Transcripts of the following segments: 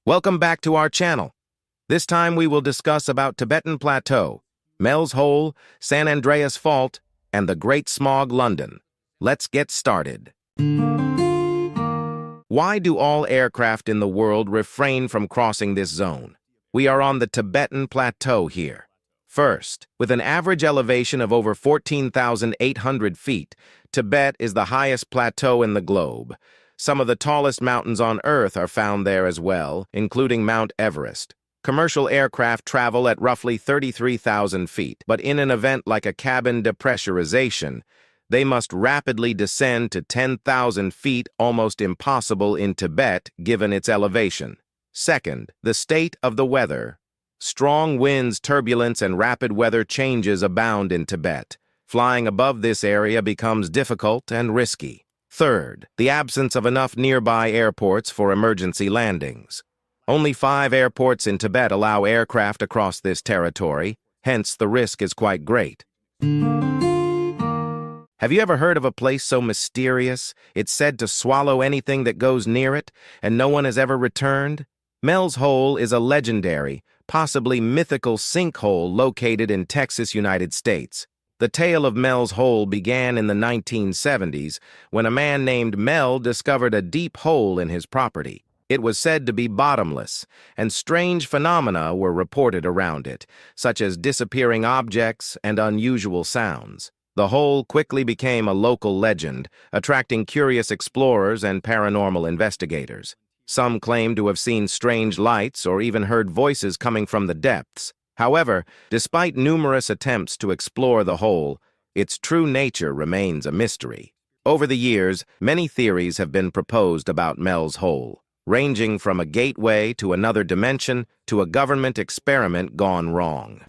Welcome back to our channel. This time we will discuss about Tibetan Plateau, Mel's Hole, San Andreas Fault, and the Great Smog London. Let's get started. Why do all aircraft in the world refrain from crossing this zone? We are on the Tibetan Plateau here. First, with an average elevation of over 14,800 feet, Tibet is the highest plateau in the globe. Some of the tallest mountains on Earth are found there as well, including Mount Everest. Commercial aircraft travel at roughly 33,000 feet, but in an event like a cabin depressurization, they must rapidly descend to 10,000 feet, almost impossible in Tibet given its elevation. Second, the state of the weather. Strong winds, turbulence, and rapid weather changes abound in Tibet. Flying above this area becomes difficult and risky. Third, the absence of enough nearby airports for emergency landings. Only 5 airports in Tibet allow aircraft across this territory, hence the risk is quite great. Have you ever heard of a place so mysterious, it's said to swallow anything that goes near it, and no one has ever returned? Mel's Hole is a legendary, possibly mythical sinkhole located in Texas, United States. The tale of Mel's Hole began in the 1970s when a man named Mel discovered a deep hole in his property. It was said to be bottomless, and strange phenomena were reported around it, such as disappearing objects and unusual sounds. The hole quickly became a local legend, attracting curious explorers and paranormal investigators. Some claim to have seen strange lights or even heard voices coming from the depths. However, despite numerous attempts to explore the hole, its true nature remains a mystery. Over the years, many theories have been proposed about Mel's Hole, ranging from a gateway to another dimension to a government experiment gone wrong.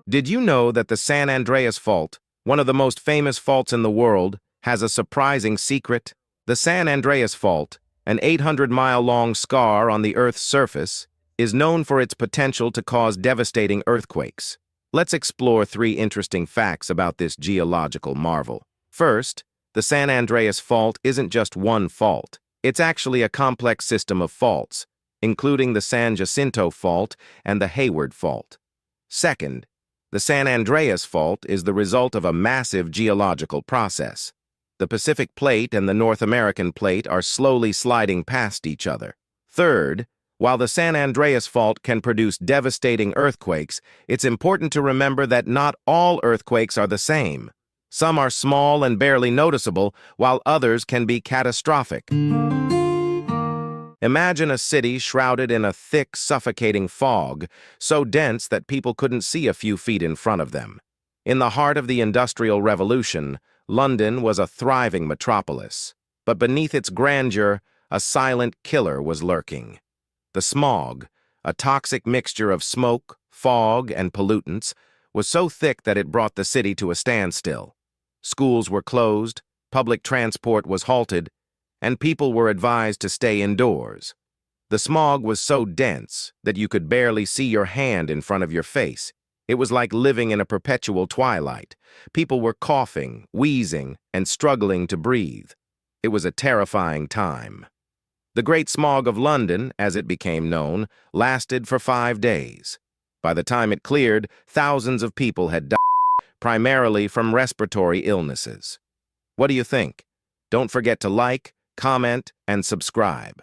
Did you know that the San Andreas Fault, one of the most famous faults in the world, has a surprising secret? The San Andreas Fault, an 800-mile-long scar on the Earth's surface, is known for its potential to cause devastating earthquakes. Let's explore 3 interesting facts about this geological marvel. First, the San Andreas Fault isn't just one fault. It's actually a complex system of faults, including the San Jacinto Fault and the Hayward Fault. Second, the San Andreas Fault is the result of a massive geological process. The Pacific Plate and the North American Plate are slowly sliding past each other. Third, while the San Andreas Fault can produce devastating earthquakes, it's important to remember that not all earthquakes are the same. Some are small and barely noticeable, while others can be catastrophic. Imagine a city shrouded in a thick, suffocating fog, so dense that people couldn't see a few feet in front of them. In the heart of the Industrial Revolution, London was a thriving metropolis, but beneath its grandeur, a silent killer was lurking. The smog, a toxic mixture of smoke, fog, and pollutants, was so thick that it brought the city to a standstill. Schools were closed, public transport was halted, and people were advised to stay indoors. The smog was so dense that you could barely see your hand in front of your face. It was like living in a perpetual twilight. People were coughing, wheezing, and struggling to breathe. It was a terrifying time. The Great Smog of London, as it became known, lasted for 5 days. By the time it cleared, thousands of people had died, primarily from respiratory illnesses. What do you think? Don't forget to like, comment, and subscribe.